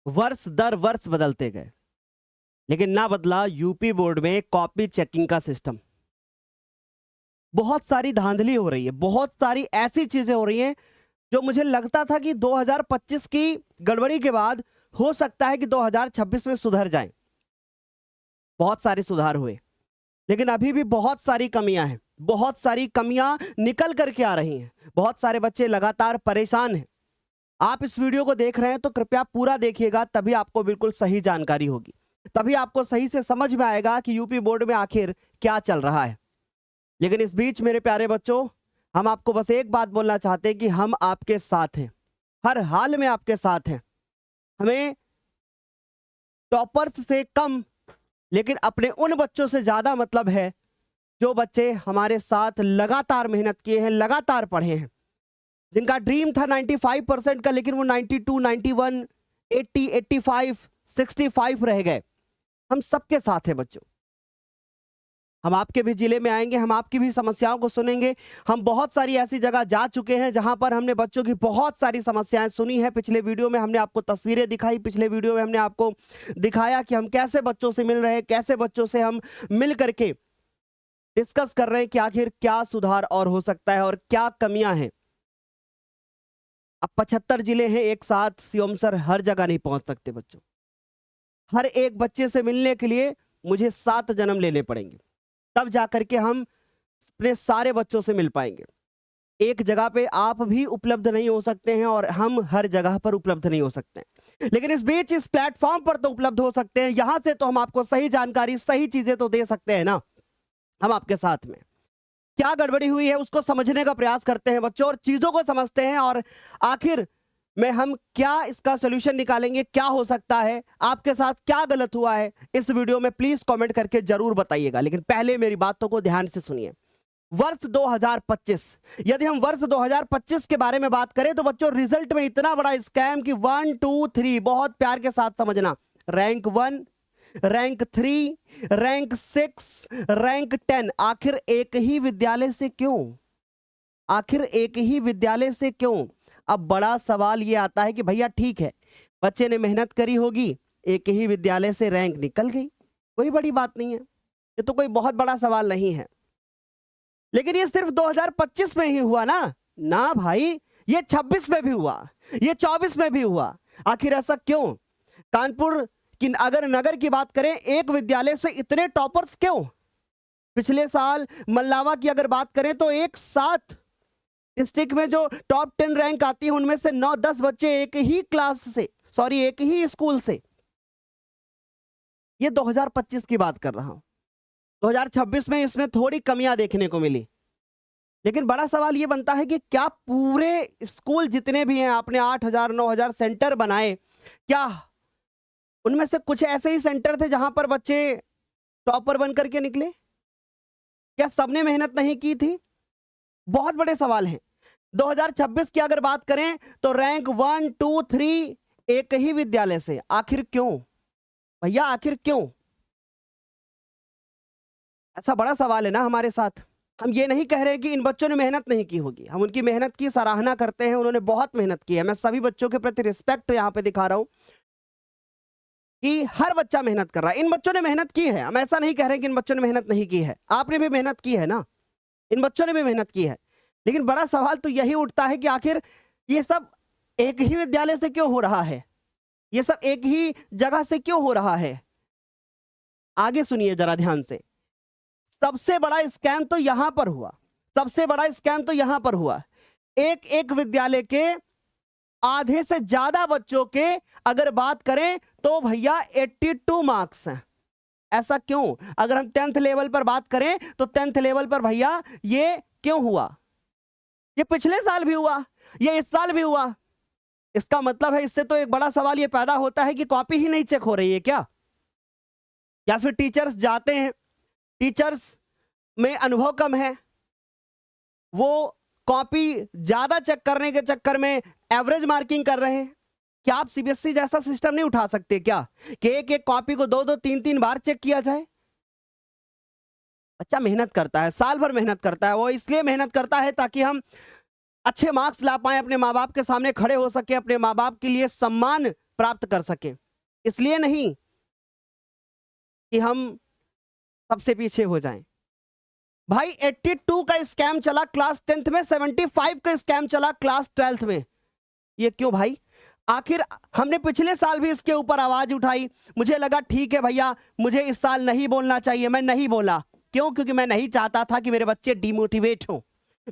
वर्ष दर वर्ष बदलते गए, लेकिन ना बदला यूपी बोर्ड में कॉपी चेकिंग का सिस्टम। बहुत सारी धांधली हो रही है, बहुत सारी ऐसी चीजें हो रही हैं जो मुझे लगता था कि 2025 की गड़बड़ी के बाद हो सकता है कि 2026 में सुधर जाए। बहुत सारे सुधार हुए, लेकिन अभी भी बहुत सारी कमियां हैं, बहुत सारी कमियां निकल करके आ रही हैं। बहुत सारे बच्चे लगातार परेशान हैं। आप इस वीडियो को देख रहे हैं तो कृपया पूरा देखिएगा, तभी आपको बिल्कुल सही जानकारी होगी, तभी आपको सही से समझ में आएगा कि यूपी बोर्ड में आखिर क्या चल रहा है। लेकिन इस बीच मेरे प्यारे बच्चों, हम आपको बस एक बात बोलना चाहते हैं कि हम आपके साथ हैं, हर हाल में आपके साथ हैं। हमें टॉपर्स से कम, लेकिन अपने उन बच्चों से ज्यादा मतलब है जो बच्चे हमारे साथ लगातार मेहनत किए हैं, लगातार पढ़े हैं, जिनका ड्रीम था 95% का, लेकिन वो 92, 91, 80, 85, 65 रह गए। हम सबके साथ हैं बच्चों। हम आपके भी जिले में आएंगे, हम आपकी भी समस्याओं को सुनेंगे। हम बहुत सारी ऐसी जगह जा चुके हैं जहां पर हमने बच्चों की बहुत सारी समस्याएं सुनी है। पिछले वीडियो में हमने आपको तस्वीरें दिखाई, पिछले वीडियो में हमने आपको दिखाया कि हम कैसे बच्चों से मिल रहे हैं, कैसे बच्चों से हम मिल करके डिस्कस कर रहे हैं कि आखिर क्या सुधार और हो सकता है और क्या कमियां हैं। अब 75 जिले हैं एक साथ, सीएम सर हर जगह नहीं पहुंच सकते बच्चों। हर एक बच्चे से मिलने के लिए मुझे 7 जन्म लेने पड़ेंगे, तब जाकर के हम अपने सारे बच्चों से मिल पाएंगे। एक जगह पे आप भी उपलब्ध नहीं हो सकते हैं और हम हर जगह पर उपलब्ध नहीं हो सकते हैं, लेकिन इस बीच इस प्लेटफॉर्म पर तो उपलब्ध हो सकते हैं। यहां से तो हम आपको सही जानकारी, सही चीजें तो दे सकते हैं ना। हम आपके साथ में क्या गड़बड़ी हुई है उसको समझने का प्रयास करते हैं बच्चों, और चीजों को समझते हैं, और आखिर में हम क्या इसका सोल्यूशन निकालेंगे, क्या हो सकता है, आपके साथ क्या गलत हुआ है, इस वीडियो में प्लीज कमेंट करके जरूर बताइएगा। लेकिन पहले मेरी बातों को ध्यान से सुनिए। वर्ष 2025, यदि हम वर्ष 2025 के बारे में बात करें तो बच्चों रिजल्ट में इतना बड़ा स्कैम कि 1 2 3, बहुत प्यार के साथ समझना, रैंक 1, रैंक 3, रैंक 6, रैंक 10, आखिर एक ही विद्यालय से क्यों? आखिर एक ही विद्यालय से क्यों? अब बड़ा सवाल ये आता है कि भैया ठीक है, बच्चे ने मेहनत करी होगी, एक ही विद्यालय से रैंक निकल गई, कोई बड़ी बात नहीं है, ये तो कोई बहुत बड़ा सवाल नहीं है। लेकिन ये सिर्फ 2025 में ही हुआ ना? ना भाई, ये 26 में भी हुआ, ये 24 में भी हुआ। आखिर ऐसा क्यों? कानपुर कि अगर नगर की बात करें, एक विद्यालय से इतने टॉपर्स क्यों? पिछले साल मल्लावा की अगर बात करें तो एक साथ डिस्ट्रिक्ट में जो टॉप 10 रैंक आती है उनमें से 9-10 बच्चे एक ही क्लास से, सॉरी एक ही स्कूल से। ये 2025 की बात कर रहा हूं। 2026 में इसमें थोड़ी कमियां देखने को मिली, लेकिन बड़ा सवाल ये बनता है कि क्या पूरे स्कूल जितने भी हैं, आपने 8000 9000 सेंटर बनाए, क्या उनमें से कुछ ऐसे ही सेंटर थे जहां पर बच्चे टॉपर बन करके निकले? क्या सबने मेहनत नहीं की थी? बहुत बड़े सवाल हैं। 2026 की अगर बात करें तो रैंक 1 2 3 एक ही विद्यालय से, आखिर क्यों भैया, आखिर क्यों? ऐसा बड़ा सवाल है ना हमारे साथ। हम ये नहीं कह रहे कि इन बच्चों ने मेहनत नहीं की होगी, हम उनकी मेहनत की सराहना करते हैं, उन्होंने बहुत मेहनत की है। मैं सभी बच्चों के प्रति रिस्पेक्ट यहां पे दिखा रहा हूं कि हर बच्चा मेहनत कर रहा है। इन बच्चों ने मेहनत की है, हम ऐसा नहीं कह रहे कि इन बच्चों ने मेहनत नहीं की है। आपने भी मेहनत की है ना, इन बच्चों ने भी मेहनत की है। लेकिन बड़ा सवाल तो यही उठता है कि आखिर ये सब एक ही विद्यालय से क्यों हो रहा है, ये सब एक ही जगह से क्यों हो रहा है? आगे सुनिए जरा ध्यान से। सबसे बड़ा स्कैम तो यहां पर हुआ, सबसे बड़ा स्कैम तो यहां पर हुआ। एक एक विद्यालय के आधे से ज्यादा बच्चों के अगर बात करें तो भैया 82 मार्क्स हैं। ऐसा क्यों? अगर हम 10th लेवल पर बात करें तो 10th लेवल पर भैया ये क्यों हुआ? ये पिछले साल भी हुआ, ये इस साल भी हुआ। इसका मतलब है, इससे तो एक बड़ा सवाल ये पैदा होता है कि कॉपी ही नहीं चेक हो रही है क्या? या फिर टीचर्स जाते हैं, टीचर्स में अनुभव कम है, वो कॉपी ज्यादा चेक करने के चक्कर में एवरेज मार्किंग कर रहे हैं। क्या आप सीबीएसई जैसा सिस्टम नहीं उठा सकते क्या कि एक एक कॉपी को 2-2 3-3 बार चेक किया जाए? बच्चा मेहनत करता है, साल भर मेहनत करता है, वो इसलिए मेहनत करता है ताकि हम अच्छे मार्क्स ला पाए, अपने माँ बाप के सामने खड़े हो सके, अपने माँ बाप के लिए सम्मान प्राप्त कर सके। इसलिए नहीं कि हम सबसे पीछे हो जाएं। भाई 82 का स्कैम चला क्लास 10th में, 75 का स्कैम चला क्लास 12th में। ये क्यों भाई? आखिर हमने पिछले साल भी इसके ऊपर आवाज उठाई। मुझे लगा ठीक है भैया, मुझे इस साल नहीं बोलना चाहिए, मैं नहीं बोला। क्यों? क्योंकि मैं नहीं चाहता था कि मेरे बच्चे डिमोटिवेट हों।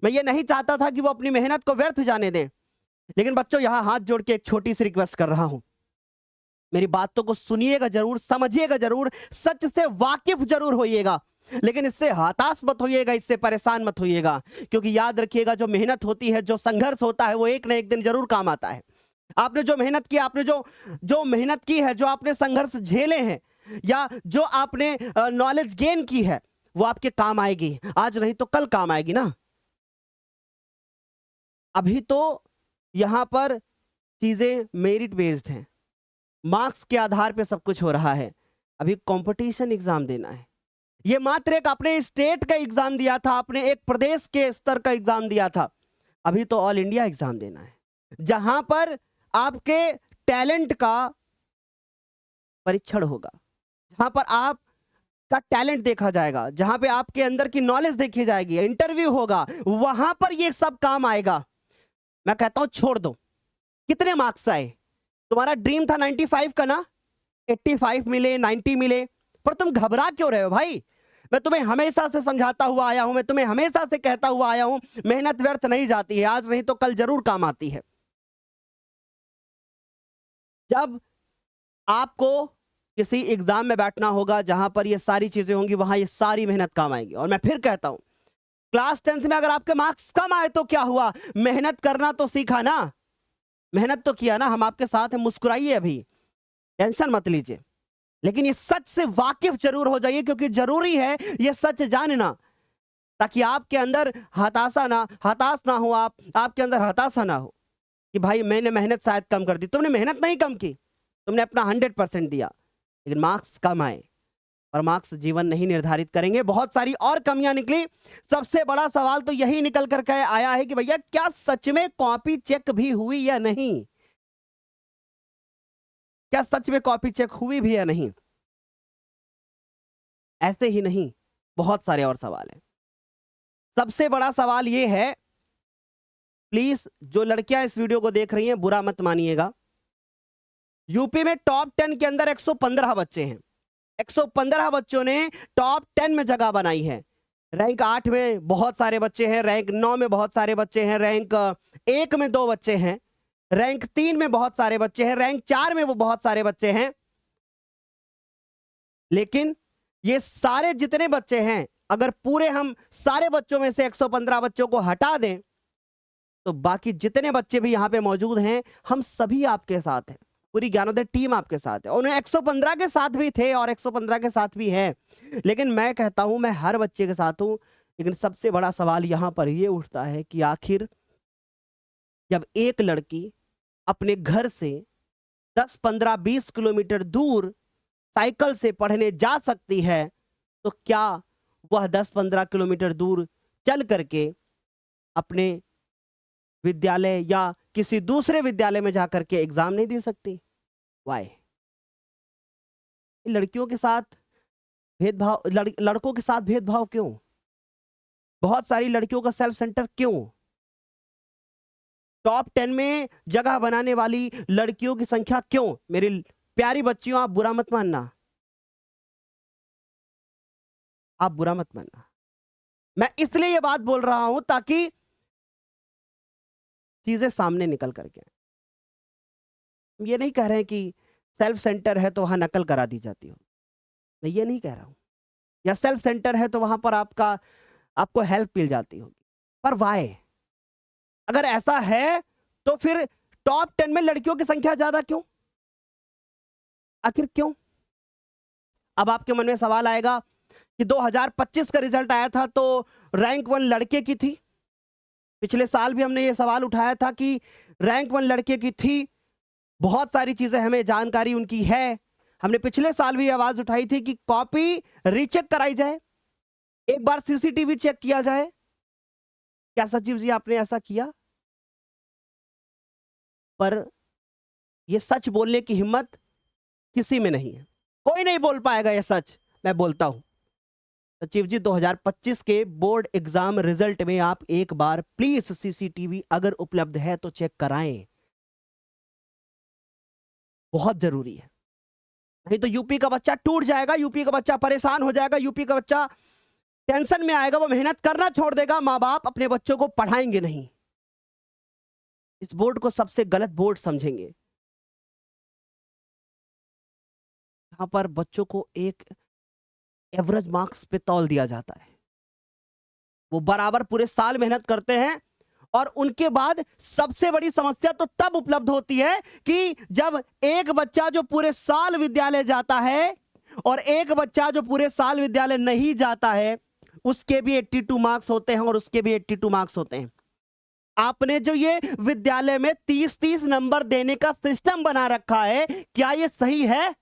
मैं ये नहीं चाहता था कि वो अपनी मेहनत को व्यर्थ जाने दें। लेकिन बच्चों, यहां हाथ जोड़ के एक छोटी सी रिक्वेस्ट कर रहा हूं, मेरी बातों को सुनिएगा जरूर, समझिएगा जरूर, सच से वाकिफ जरूर होइएगा, लेकिन इससे हताश मत होइएगा, इससे परेशान मत होइएगा। क्योंकि याद रखिएगा, जो मेहनत होती है, जो संघर्ष होता है, वो एक ना एक दिन जरूर काम आता है। आपने जो मेहनत की, आपने जो मेहनत की है, जो आपने संघर्ष झेले हैं, या जो आपने नॉलेज गेन की है, वो आपके काम आएगी। आज नहीं तो कल काम आएगी ना। अभी तो यहां पर चीजें मेरिट बेस्ड हैं, मार्क्स के आधार पे सब कुछ हो रहा है। अभी कंपटीशन एग्जाम देना है। ये मात्र एक अपने स्टेट का एग्जाम दिया था, आपने एक प्रदेश के स्तर का एग्जाम दिया था। अभी तो ऑल इंडिया एग्जाम देना है, जहां पर आपके टैलेंट का परीक्षण होगा, जहां पर आप का टैलेंट देखा जाएगा, जहां पे आपके अंदर की नॉलेज देखी जाएगी, इंटरव्यू होगा, वहां पर ये सब काम आएगा। मैं कहता हूं छोड़ दो, कितने मार्क्स आए? तुम्हारा ड्रीम था 95 का ना, 85 मिले, 90 मिले, पर तुम घबरा क्यों रहे हो भाई? मैं तुम्हें हमेशा से समझाता हुआ आया हूं, मैं तुम्हें हमेशा से कहता हुआ आया हूं, मेहनत व्यर्थ नहीं जाती है, आज नहीं तो कल जरूर काम आती है। जब आपको किसी एग्जाम में बैठना होगा जहां पर ये सारी चीजें होंगी, वहां ये सारी मेहनत काम आएगी। और मैं फिर कहता हूं, क्लास 10th में अगर आपके मार्क्स कम आए तो क्या हुआ? मेहनत करना तो सीखा ना, मेहनत तो किया ना। हम आपके साथ हैं, मुस्कुराइए, अभी टेंशन मत लीजिए। लेकिन ये सच से वाकिफ जरूर हो जाइए, क्योंकि जरूरी है ये सच जानना, ताकि आपके अंदर हताश ना हो, आपके अंदर हताशा ना हो कि भाई मैंने मेहनत शायद कम कर दी। तुमने मेहनत नहीं कम की, तुमने अपना 100% दिया, लेकिन मार्क्स कम आए। और मार्क्स जीवन नहीं निर्धारित करेंगे, बहुत सारी और कमियां निकली। सबसे बड़ा सवाल तो यही निकल कर के आया है कि भैया क्या सच में कॉपी चेक भी हुई या नहीं? क्या सच में कॉपी चेक हुई भी या नहीं? ऐसे ही नहीं, बहुत सारे और सवाल हैं। सबसे बड़ा सवाल यह है, प्लीज जो लड़कियां इस वीडियो को देख रही हैं, बुरा मत मानिएगा, यूपी में टॉप 10 के अंदर 115 बच्चे हैं। 115 बच्चों ने टॉप 10 में जगह बनाई है। रैंक 8 में बहुत सारे बच्चे हैं, रैंक 9 में बहुत सारे बच्चे हैं, रैंक 1 में 2 बच्चे हैं, रैंक 3 में बहुत सारे बच्चे हैं, रैंक 4 में वो बहुत सारे बच्चे हैं। लेकिन ये सारे जितने बच्चे हैं, अगर पूरे हम सारे बच्चों में से 115 बच्चों को हटा दें, तो बाकी जितने बच्चे भी यहां पे मौजूद हैं, हम सभी आपके साथ हैं, पूरी ज्ञानोदय टीम आपके साथ है। उन्हें 115 के साथ भी थे और 115 के साथ भी हैं, लेकिन मैं कहता हूं मैं हर बच्चे के साथ हूं। लेकिन सबसे बड़ा सवाल यहां पर यह उठता है कि आखिर जब एक लड़की अपने घर से 10, 15, 20 किलोमीटर दूर साइकिल से पढ़ने जा सकती है, तो क्या वह 10-15 किलोमीटर दूर चल करके अपने विद्यालय या किसी दूसरे विद्यालय में जाकर के एग्जाम नहीं दे सकती? वाई? लड़कियों के साथ भेदभाव, लड़कों के साथ भेदभाव क्यों? बहुत सारी लड़कियों का सेल्फ सेंटर क्यों? टॉप 10 में जगह बनाने वाली लड़कियों की संख्या क्यों? मेरी प्यारी बच्चियों, आप बुरा मत मानना, आप बुरा मत मानना। मैं इसलिए ये बात बोल रहा हूं ताकि चीजें सामने निकल करके आए। हम ये नहीं कह रहे हैं कि सेल्फ सेंटर है तो वहां नकल करा दी जाती हो, मैं ये नहीं कह रहा हूं। या सेल्फ सेंटर है तो वहां पर आपको हेल्प मिल जाती होगी, पर वाई? अगर ऐसा है तो फिर टॉप 10 में लड़कियों की संख्या ज्यादा क्यों? आखिर क्यों? अब आपके मन में सवाल आएगा कि 2025 का रिजल्ट आया था तो रैंक 1 लड़के की थी। पिछले साल भी हमने ये सवाल उठाया था कि रैंक 1 लड़के की थी, बहुत सारी चीजें हमें जानकारी उनकी है। हमने पिछले साल भी आवाज उठाई थी कि कॉपी रीचेक कराई जाए, एक बार सीसीटीवी चेक किया जाए। क्या सचिव जी आपने ऐसा किया? पर ये सच बोलने की हिम्मत किसी में नहीं है, कोई नहीं बोल पाएगा ये सच। मैं बोलता हूं सचिव जी, 2025 के बोर्ड एग्जाम रिजल्ट में आप एक बार प्लीज सीसीटीवी अगर उपलब्ध है तो चेक कराएं, बहुत जरूरी है। नहीं तो यूपी का बच्चा टूट जाएगा, यूपी का बच्चा परेशान हो जाएगा, यूपी का बच्चा टेंशन में आएगा, वो मेहनत करना छोड़ देगा, माँ बाप अपने बच्चों को पढ़ाएंगे नहीं। इस बोर्ड को सबसे गलत बोर्ड समझेंगे। यहां पर बच्चों को एक एवरेज मार्क्स पे तौल दिया जाता है। वो बराबर पूरे साल मेहनत करते हैं और उनके बाद सबसे बड़ी समस्या तो तब उपलब्ध होती है कि जब एक बच्चा जो पूरे साल विद्यालय जाता है और एक बच्चा जो पूरे साल विद्यालय नहीं जाता है, उसके भी 82 मार्क्स होते हैं और उसके भी 82 मार्क्स होते हैं। आपने जो ये विद्यालय में 30-30 नंबर देने का सिस्टम बना रखा है, क्या ये सही है?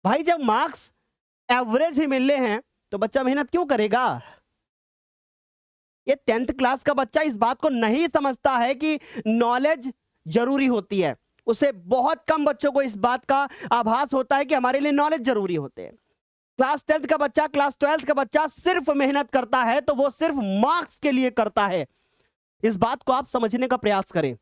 भाई जब मार्क्स एवरेज ही मिलने हैं तो बच्चा मेहनत क्यों करेगा? ये 10th क्लास का बच्चा इस बात को नहीं समझता है कि नॉलेज जरूरी होती है। उसे बहुत कम बच्चों को इस बात का आभास होता है कि हमारे लिए नॉलेज जरूरी होते हैं। क्लास 10th का बच्चा, क्लास 12th का बच्चा सिर्फ मेहनत करता है तो वो सिर्फ मार्क्स के लिए करता है। इस बात को आप समझने का प्रयास करें।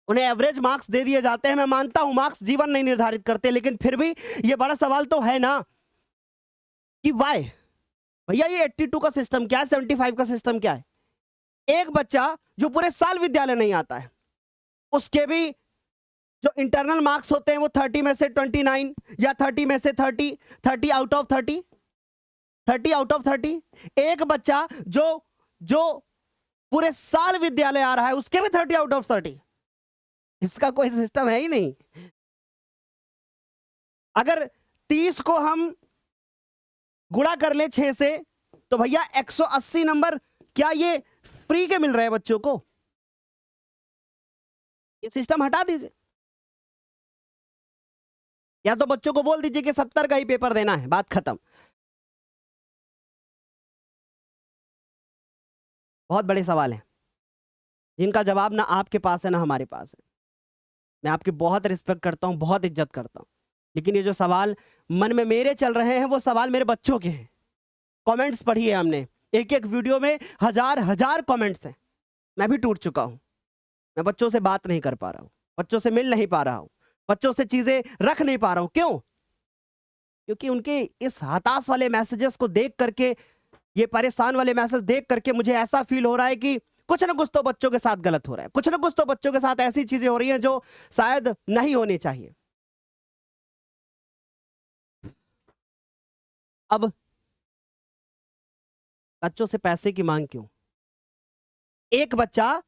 उन्हें एवरेज मार्क्स दे दिए जाते हैं। मैं मानता हूं मार्क्स जीवन नहीं निर्धारित करते, लेकिन फिर भी ये बड़ा सवाल तो है ना कि वाई भैया ये 82 का सिस्टम क्या है, 75 का सिस्टम क्या है? एक बच्चा जो पूरे साल विद्यालय नहीं आता है, उसके भी जो इंटरनल मार्क्स होते हैं वो 30 में से 29 या 30 में से 30, 30 आउट ऑफ 30, 30 आउट ऑफ 30। एक बच्चा जो जो पूरे साल विद्यालय आ रहा है, उसके भी 30 आउट ऑफ 30। इसका कोई सिस्टम है ही नहीं। अगर 30 को हम गुणा कर ले 6 से तो भैया 180 नंबर क्या ये फ्री के मिल रहे हैं बच्चों को? ये सिस्टम हटा दीजिए, या तो बच्चों को बोल दीजिए कि 70 का ही पेपर देना है, बात खत्म। बहुत बड़े सवाल हैं जिनका जवाब ना आपके पास है ना हमारे पास है। मैं आपकी बहुत रिस्पेक्ट करता हूं, बहुत इज्जत करता हूं, लेकिन ये जो सवाल मन में मेरे चल रहे हैं वो सवाल मेरे बच्चों के हैं। कमेंट्स पढ़िए हमने, एक एक वीडियो में हजार हजार कमेंट्स हैं। मैं भी टूट चुका हूं। मैं बच्चों से बात नहीं कर पा रहा हूं, बच्चों से मिल नहीं पा रहा हूं, बच्चों से चीजें रख नहीं पा रहा हूं। क्यों? क्योंकि उनके इस हताश वाले मैसेजेस को देख करके, ये परेशान वाले मैसेज देख करके मुझे ऐसा फील हो रहा है कि कुछ ना कुछ तो बच्चों के साथ गलत हो रहा है, कुछ ना कुछ तो बच्चों के साथ ऐसी चीजें हो रही हैं जो शायद नहीं होनी चाहिए। अब बच्चों से पैसे की मांग क्यों? एक बच्चा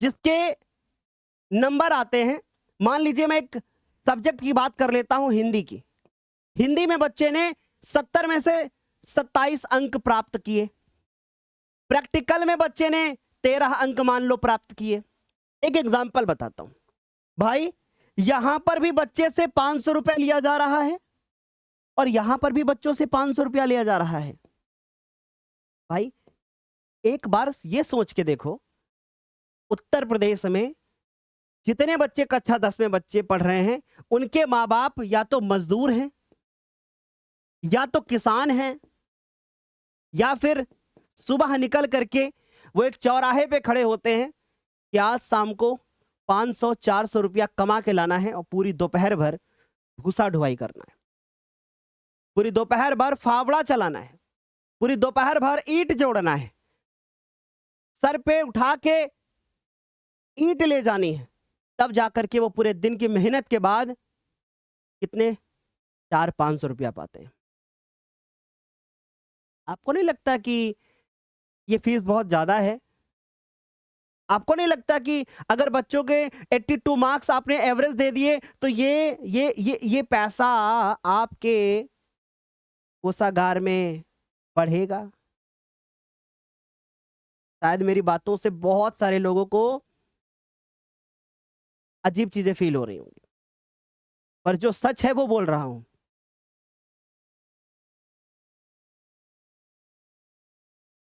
जिसके नंबर आते हैं, मान लीजिए मैं एक सब्जेक्ट की बात कर लेता हूं, हिंदी की। हिंदी में बच्चे ने 70 में से 27 अंक प्राप्त किए। प्रैक्टिकल में बच्चे ने 13 अंक मान लो प्राप्त किए। एक एग्जांपल बताता हूं भाई, यहां पर भी बच्चे से 500 रुपया लिया जा रहा है और यहां पर भी बच्चों से 500 रुपया लिया जा रहा है। भाई एक बार ये सोच के देखो, उत्तर प्रदेश में जितने बच्चे कक्षा 10 में बच्चे पढ़ रहे हैं, उनके माँ बाप या तो मजदूर हैं, या तो किसान हैं, या फिर सुबह निकल करके वो एक चौराहे पे खड़े होते हैं कि आज शाम को 500-400 रुपया कमा के लाना है और पूरी दोपहर भर भूसा ढुआई करना है, पूरी दोपहर भर फावड़ा चलाना है, पूरी दोपहर भर ईंट जोड़ना है, सर पे उठा के ईंट ले जानी है, तब जाकर के वो पूरे दिन की मेहनत के बाद कितने 400-500 रुपया पाते हैं। आपको नहीं लगता कि ये फीस बहुत ज्यादा है? आपको नहीं लगता कि अगर बच्चों के 82 मार्क्स आपने एवरेज दे दिए तो ये पैसा आपके कोषागार में बढ़ेगा? शायद मेरी बातों से बहुत सारे लोगों को अजीब चीजें फील हो रही होंगी, पर जो सच है वो बोल रहा हूं।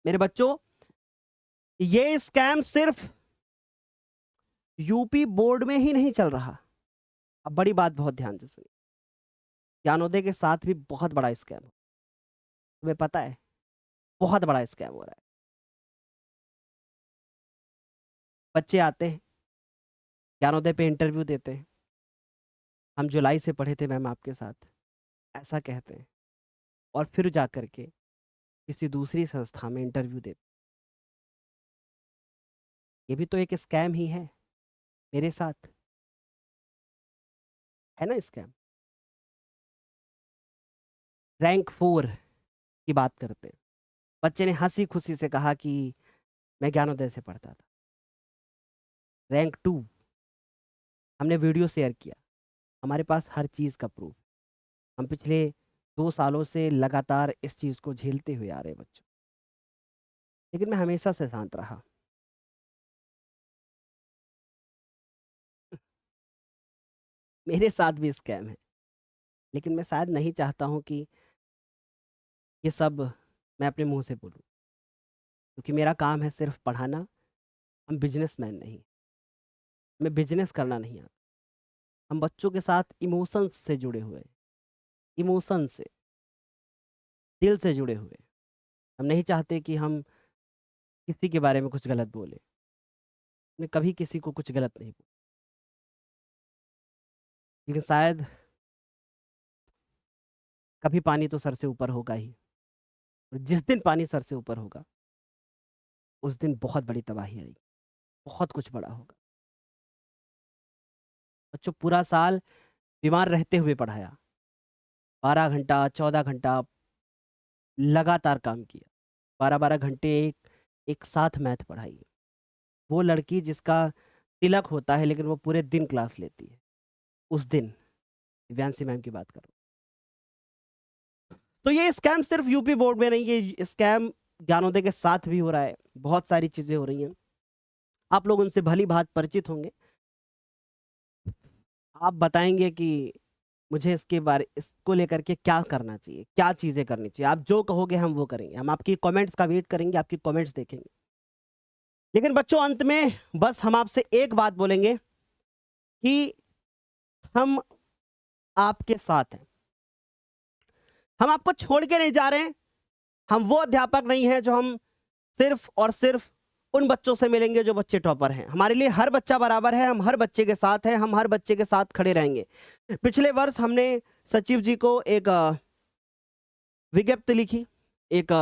मेरे बच्चों, ये स्कैम सिर्फ यूपी बोर्ड में ही नहीं चल रहा। अब बड़ी बात बहुत ध्यान से सुनिए, ज्ञानोदय के साथ भी बहुत बड़ा स्कैम हो, तुम्हें पता है, बहुत बड़ा स्कैम हो रहा है। बच्चे आते हैं, ज्ञानोदय पे इंटरव्यू देते हैं, हम जुलाई से पढ़े थे मैम आपके साथ, ऐसा कहते हैं, और फिर जा करके किसी दूसरी संस्था में इंटरव्यू देते। ये भी तो एक स्कैम ही है मेरे साथ, है ना स्कैम। रैंक 4 की बात करते हैं, बच्चे ने हंसी खुशी से कहा कि मैं ज्ञानोदय से पढ़ता था। रैंक 2, हमने वीडियो शेयर किया, हमारे पास हर चीज़ का प्रूफ। हम पिछले 2 सालों से लगातार इस चीज़ को झेलते हुए आ रहे हैं बच्चों, लेकिन मैं हमेशा से शांत रहा। मेरे साथ भी स्कैम है, लेकिन मैं शायद नहीं चाहता हूँ कि ये सब मैं अपने मुंह से बोलूँ, क्योंकि मेरा काम है सिर्फ पढ़ाना। हम बिजनेसमैन नहीं, हमें बिजनेस करना नहीं आता। हम बच्चों के साथ इमोशंस से जुड़े हुए हैं, इमोशन से, दिल से जुड़े हुए हैं। हम नहीं चाहते कि हम किसी के बारे में कुछ गलत बोले। मैं कभी किसी को कुछ गलत नहीं बोला, लेकिन शायद कभी पानी तो सर से ऊपर होगा ही, और जिस दिन पानी सर से ऊपर होगा उस दिन बहुत बड़ी तबाही आएगी, बहुत कुछ बड़ा होगा। बच्चों पूरा साल बीमार रहते हुए पढ़ाया, 12 घंटा 14 घंटा लगातार काम किया, 12-12 घंटे एक साथ मैथ पढ़ाई। वो लड़की जिसका तिलक होता है लेकिन वो पूरे दिन क्लास लेती है, उस दिन दिव्यांशी मैम की बात कर रहा हूँ। तो ये स्कैम सिर्फ यूपी बोर्ड में नहीं, ये स्कैम ज्ञानोदय के साथ भी हो रहा है। बहुत सारी चीजें हो रही हैं, आप लोग उनसे भली भांति परिचित होंगे। आप बताएंगे कि मुझे इसको लेकर के क्या करना चाहिए, क्या चीजें करनी चाहिए। आप जो कहोगे हम वो करेंगे, हम आपकी कमेंट्स का वेट करेंगे, आपकी कमेंट्स देखेंगे। लेकिन बच्चों अंत में बस हम आपसे एक बात बोलेंगे कि हम आपके साथ हैं, हम आपको छोड़ के नहीं जा रहे हैं। हम वो अध्यापक नहीं हैं जो हम सिर्फ और सिर्फ उन बच्चों से मिलेंगे जो बच्चे टॉपर हैं। हमारे लिए हर बच्चा बराबर है, हम हर बच्चे के साथ हैं, हम हर बच्चे के साथ खड़े रहेंगे। पिछले वर्ष हमने सचिव जी को एक विज्ञप्ति लिखी, एक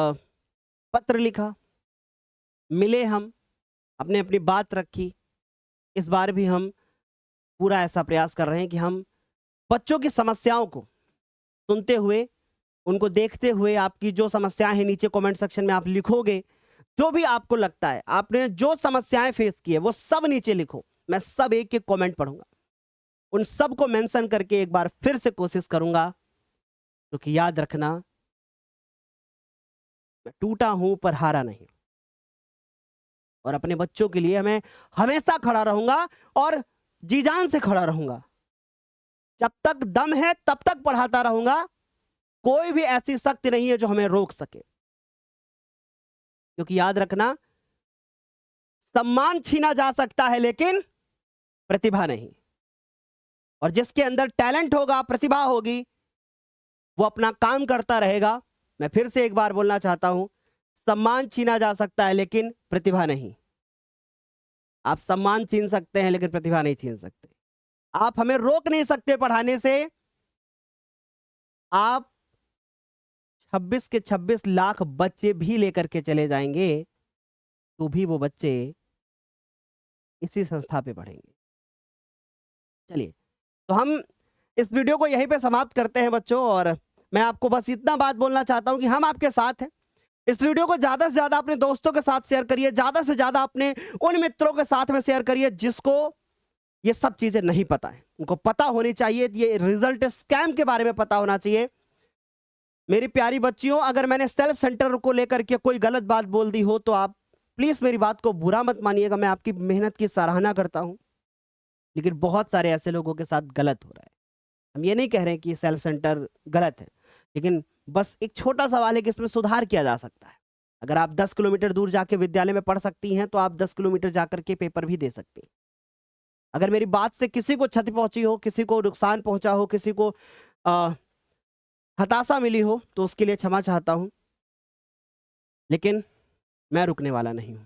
पत्र लिखा, मिले, हम अपने अपनी बात रखी। इस बार भी हम पूरा ऐसा प्रयास कर रहे हैं कि हम बच्चों की समस्याओं को सुनते हुए, उनको देखते हुए, आपकी जो समस्याएं हैं नीचे कमेंट सेक्शन में आप लिखोगे, जो भी आपको लगता है आपने जो समस्याएं फेस की है वो सब नीचे लिखो। मैं सब एक एक कमेंट पढ़ूंगा, उन सब को मेंशन करके एक बार फिर से कोशिश करूंगा, क्योंकि याद रखना, मैं टूटा हूं पर हारा नहीं, और अपने बच्चों के लिए मैं हमेशा खड़ा रहूंगा और जी जान से खड़ा रहूंगा। जब तक दम है तब तक पढ़ाता रहूंगा। कोई भी ऐसी शक्ति नहीं है जो हमें रोक सके, क्योंकि याद रखना, सम्मान छीना जा सकता है लेकिन प्रतिभा नहीं। और जिसके अंदर टैलेंट होगा, प्रतिभा होगी, वो अपना काम करता रहेगा। मैं फिर से एक बार बोलना चाहता हूं, सम्मान छीना जा सकता है लेकिन प्रतिभा नहीं। आप सम्मान छीन सकते हैं लेकिन प्रतिभा नहीं छीन सकते। आप हमें रोक नहीं सकते पढ़ाने से। आप 26 के 26 लाख बच्चे भी लेकर के चले जाएंगे तो भी वो बच्चे इसी संस्था पे पढ़ेंगे। चलिए, तो हम इस वीडियो को यहीं पे समाप्त करते हैं बच्चों, और मैं आपको बस इतना बात बोलना चाहता हूं कि हम आपके साथ हैं। इस वीडियो को ज्यादा से ज्यादा अपने दोस्तों के साथ शेयर करिए, ज्यादा से ज्यादा अपने उन मित्रों के साथ में शेयर करिए जिसको ये सब चीजें नहीं पता है। उनको पता होनी चाहिए, ये रिजल्ट स्कैम के बारे में पता होना चाहिए। मेरी प्यारी बच्चियों, अगर मैंने सेल्फ सेंटर को लेकर के कोई गलत बात बोल दी हो तो आप प्लीज मेरी बात को बुरा मत मानिएगा। मैं आपकी मेहनत की सराहना करता हूं, लेकिन बहुत सारे ऐसे लोगों के साथ गलत हो रहा है। हम ये नहीं कह रहे हैं कि सेल्फ सेंटर गलत है, लेकिन बस एक छोटा सवाल है कि इसमें सुधार किया जा सकता है। अगर आप 10 किलोमीटर दूर जाके विद्यालय में पढ़ सकती हैं तो आप 10 किलोमीटर जाकर के पेपर भी दे सकती हैं। अगर मेरी बात से किसी को क्षति पहुंची हो, किसी को नुकसान पहुंचा हो, किसी को हताशा मिली हो, तो उसके लिए क्षमा चाहता हूं, लेकिन मैं रुकने वाला नहीं हूं।